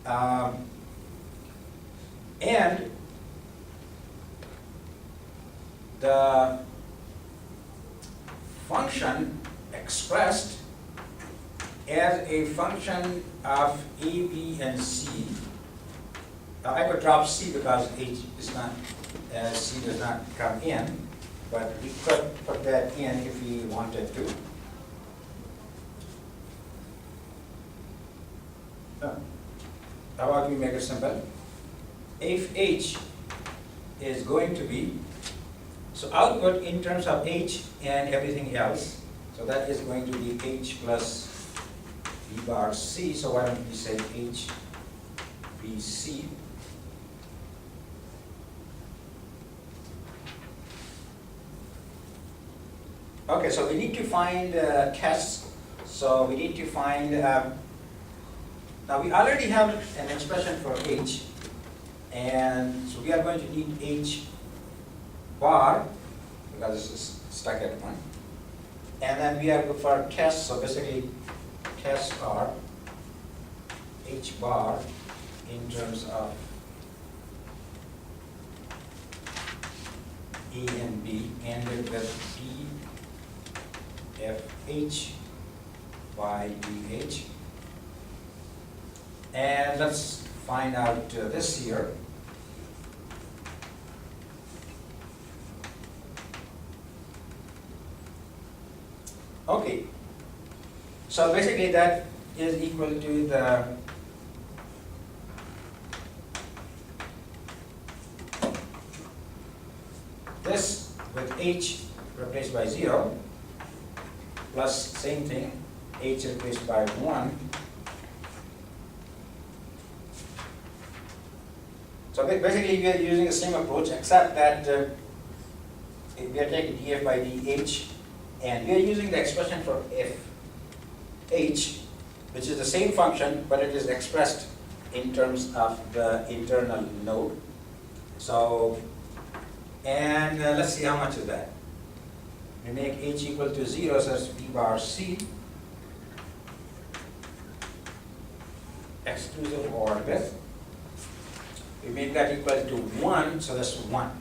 And the function expressed as a function of A, B, and C. Now I could drop C because H is not, C does not come in, but we could put that in if we wanted to. How about we make it simple? If H is going to be, so output in terms of H and everything else, so that is going to be H plus B bar C, so why don't we say H B C? Okay, so we need to find tests, so we need to find, now we already have an expression for H, and so we are going to need H bar, because this is stuck at 1. And then we are for tests, so basically tests are H bar in terms of A and B, and with D F H by D H. And let's find out this here. Okay, so basically that is equal to the this with H replaced by 0 plus same thing, H replaced by 1. So basically we are using the same approach, except that we are taking df by dh, and we are using the expression for fh, which is the same function, but it is expressed in terms of the internal node. So, and let's see how much is that. We make h equal to 0, so that's b bar c, exclusive OR with. We make that equal to 1, so that's 1.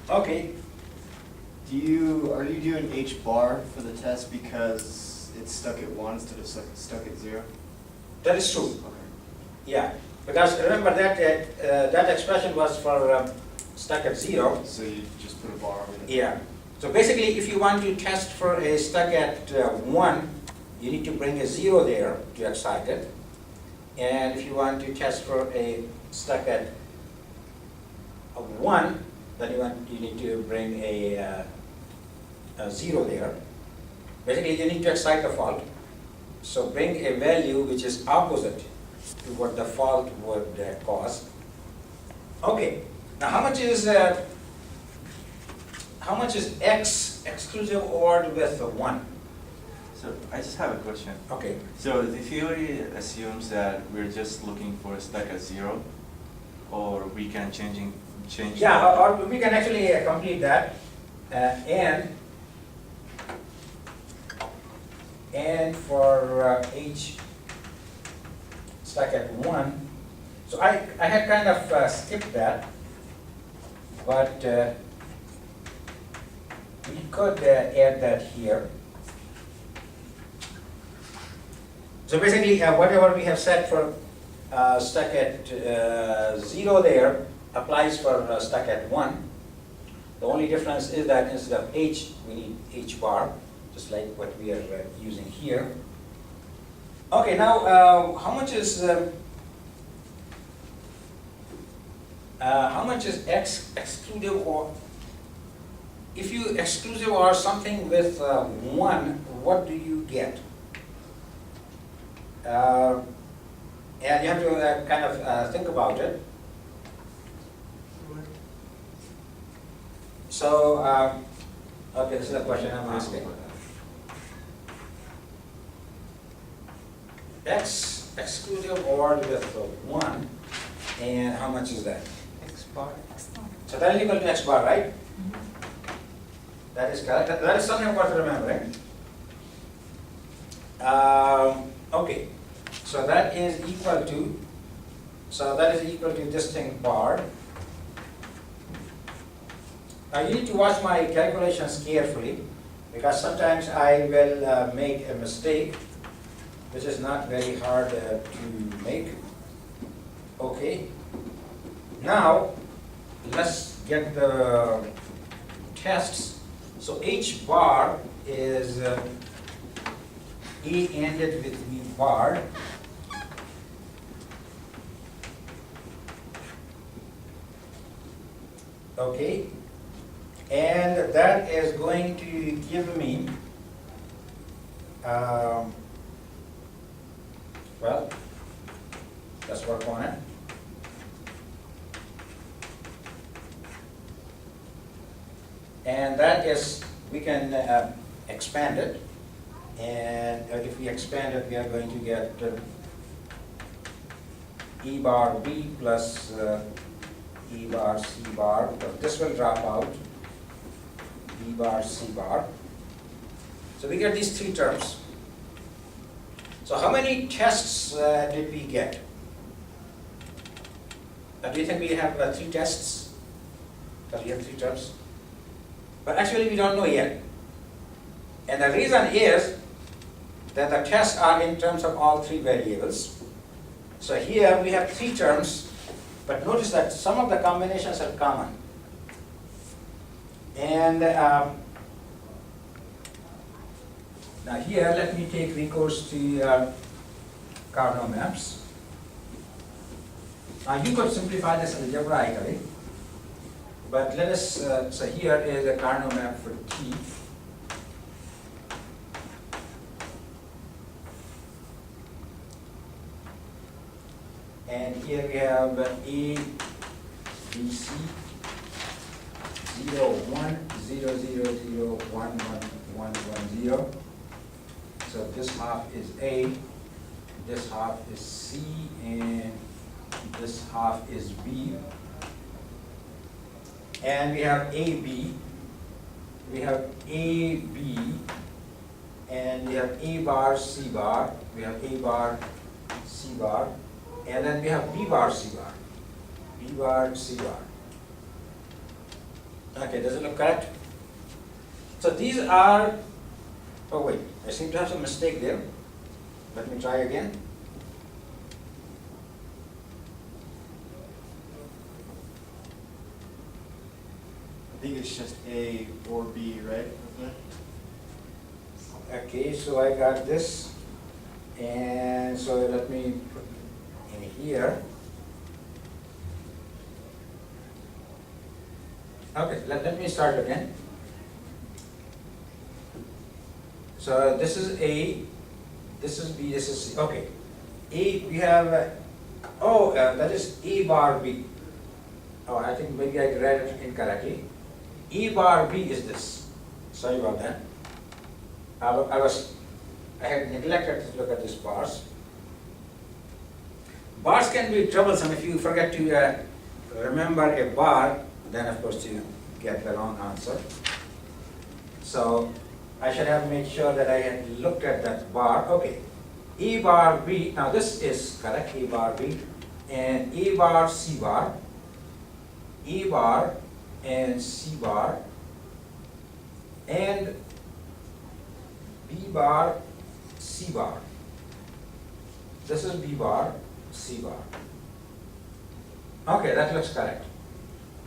Okay. Are you doing H bar for the test because it's stuck at 1 instead of stuck at 0? That is true. Okay. Yeah, because remember that that expression was for stuck at 0. So you just put a bar over it? Yeah. So basically, if you want to test for a stuck at 1, you need to bring a 0 there to excite it. And if you want to test for a stuck at 1, then you need to bring a 0 there. Basically, you need to excite the fault. So bring a value which is opposite to what the fault would cause. Okay. Now, how much is X exclusive OR with 1? So I just have a question. Okay. So the theory assumes that we're just looking for a stuck at 0, or we can change. Yeah, or we can actually complete that, and for H stuck at 1. So I had kind of skipped that, but we could add that here. So basically, whatever we have set for stuck at 0 there applies for stuck at 1. The only difference is that instead of H, we need H bar, just like what we are using here. Okay, now how much is X exclusive OR? If you exclusive OR something with 1, what do you get? And you have to kind of think about it. So, okay, this is the question I'm asking. X exclusive OR with 1, and how much is that? X bar. So that is equal to X bar, right? That is correct. That is something worth remembering. Okay, so that is equal to, this thing bar. Now you need to watch my calculations carefully, because sometimes I will make a mistake, which is not very hard to make. Okay, now let's get the tests. So H bar is A ended with V bar. Okay, and that is going to give me, well, let's work on it. And that is, we can expand it, and if we expand it, we are going to get E bar B plus E bar C bar, but this will drop out, B bar C bar. So we get these three terms. So how many tests did we get? Do you think we have 3 tests? Because we have 3 terms. But actually we don't know yet. And the reason is that the tests are in terms of all 3 variables. So here we have 3 terms, but notice that some of the combinations are common. And now here let me take recourse to Carnot maps. Now you could simplify this algebraically, but let us, so here is a Carnot map for T. And here we have A, B, C, 0, 1, 0, 0, 0, 1, 1, 1, 1, 0. So this half is A, this half is C, and this half is B. And we have AB, we have AB, and we have A bar, C bar, we have A bar, C bar, and then we have B bar, C bar, B bar, C bar. Okay, does it look correct? So these are, oh wait, I seem to have some mistake there. Let me try again. I think it's just A or B, right? Okay, so I got this, and so let me put in here. Okay, let me start again. So this is A, this is B, this is C. Okay, A, we have, that is A bar B. Oh, I think maybe I read it incorrectly. E bar B is this. Sorry about that. I had neglected to look at these bars. Bars can be troublesome if you forget to remember a bar, then of course you get the wrong answer. So I should have made sure that I had looked at that bar. Okay, E bar B, now this is correct, E bar B, and E bar C bar, E bar and C bar, and B bar, C bar. This is B bar, C bar. Okay, that looks correct.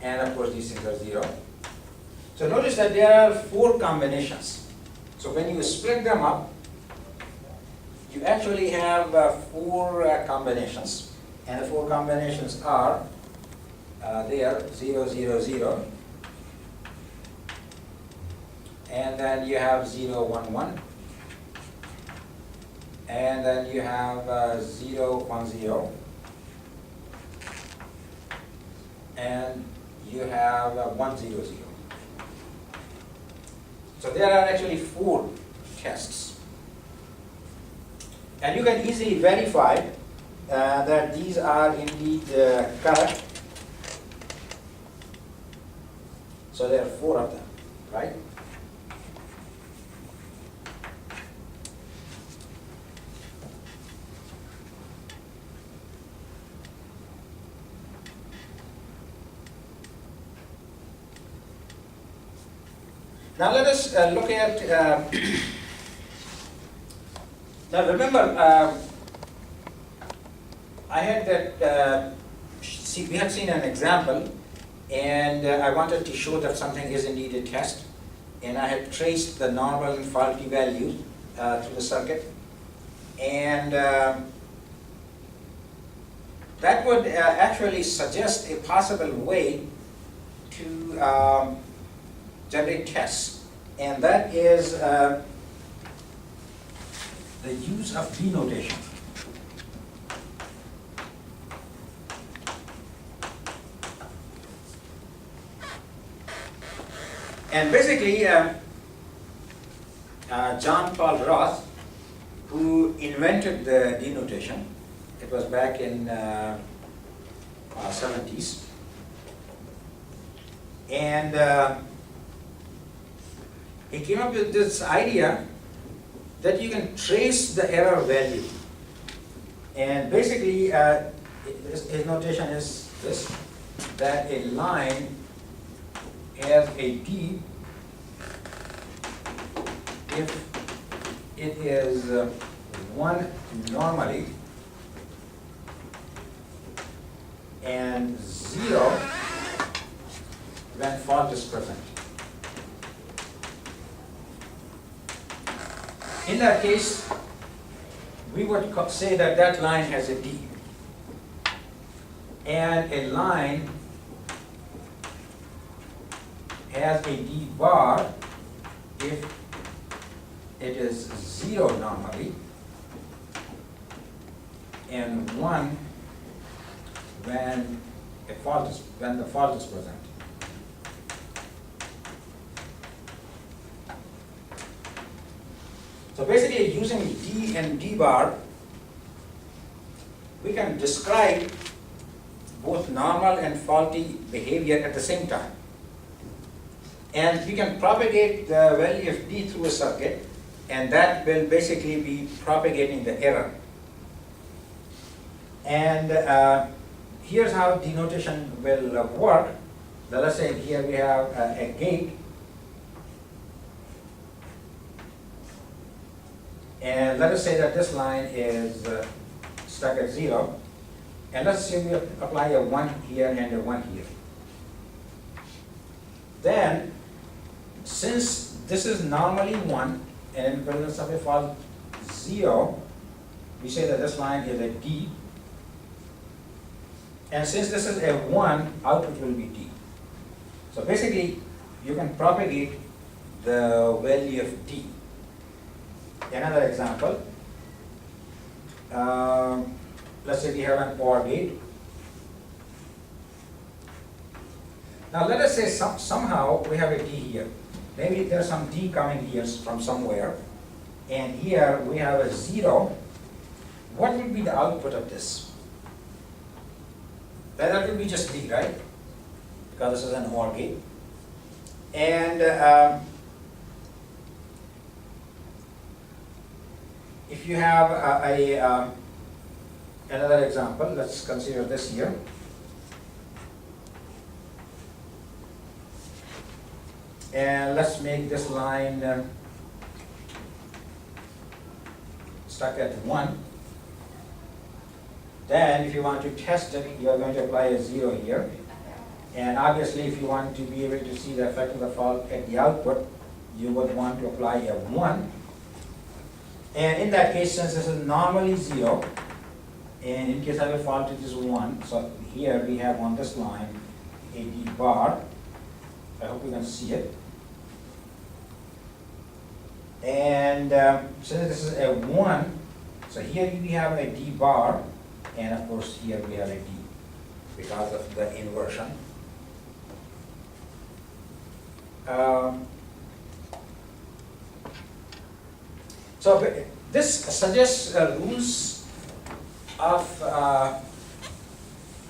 And of course these things are 0. So notice that there are 4 combinations. So when you split them up, you actually have 4 combinations. And the 4 combinations are there, 0, 0, 0. And then you have 0, 1, 1. And then you have 0, 1, 0. And you have 1, 0, 0. So there are actually 4 tests. And you can easily verify that these are indeed correct. So there are 4 of them, right? Now let us look at, now remember, I had that, we had seen an example, and I wanted to show that something is indeed a test, and I had traced the normal and faulty values through the circuit, and that would actually suggest a possible way to generate tests, and that is the use of denotation. And basically, John Paul Roth, who invented the denotation, it was back in 70s, and he came up with this idea that you can trace the error value. And basically, his notation is this, that a line has a D if it is 1 normally and 0 when fault is present. In that case, we would say that that line has a D, and a line has a D bar if it is 0 normally and 1 when the fault is present. So basically, using D and D bar, we can describe both normal and faulty behavior at the same time. And we can propagate the value of D through a circuit, and that will basically be propagating the error. And here's how denotation will work. Let us say here we have a gate, and let us say that this line is stuck at 0, and let's say we apply a 1 here and a 1 here. Then, since this is normally 1, and in presence of a fault 0, we say that this line is a D, and since this is a 1, output will be D. So basically, you can propagate the value of D. Another example, let's say we have an OR gate. Now let us say somehow we have a D here. Maybe there's some D coming here from somewhere, and here we have a 0. What would be the output of this? That would be just D, right? Because this is an OR gate. And if you have another example, let's consider this here. And let's make this line stuck at 1. Then if you want to test it, you are going to apply a 0 here. And obviously, if you want to be able to see the effect of the fault at the output, you would want to apply a 1. And in that case, since this is normally 0, and in case of a fault it is 1, so here we have on this line a D bar. I hope you can see it. And since this is a 1, so here we have a D bar, and of course here we have a D because of the inversion. So this suggests rules of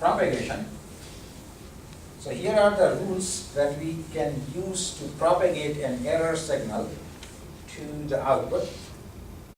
propagation. So here are the rules that we can use to propagate an error signal to the output.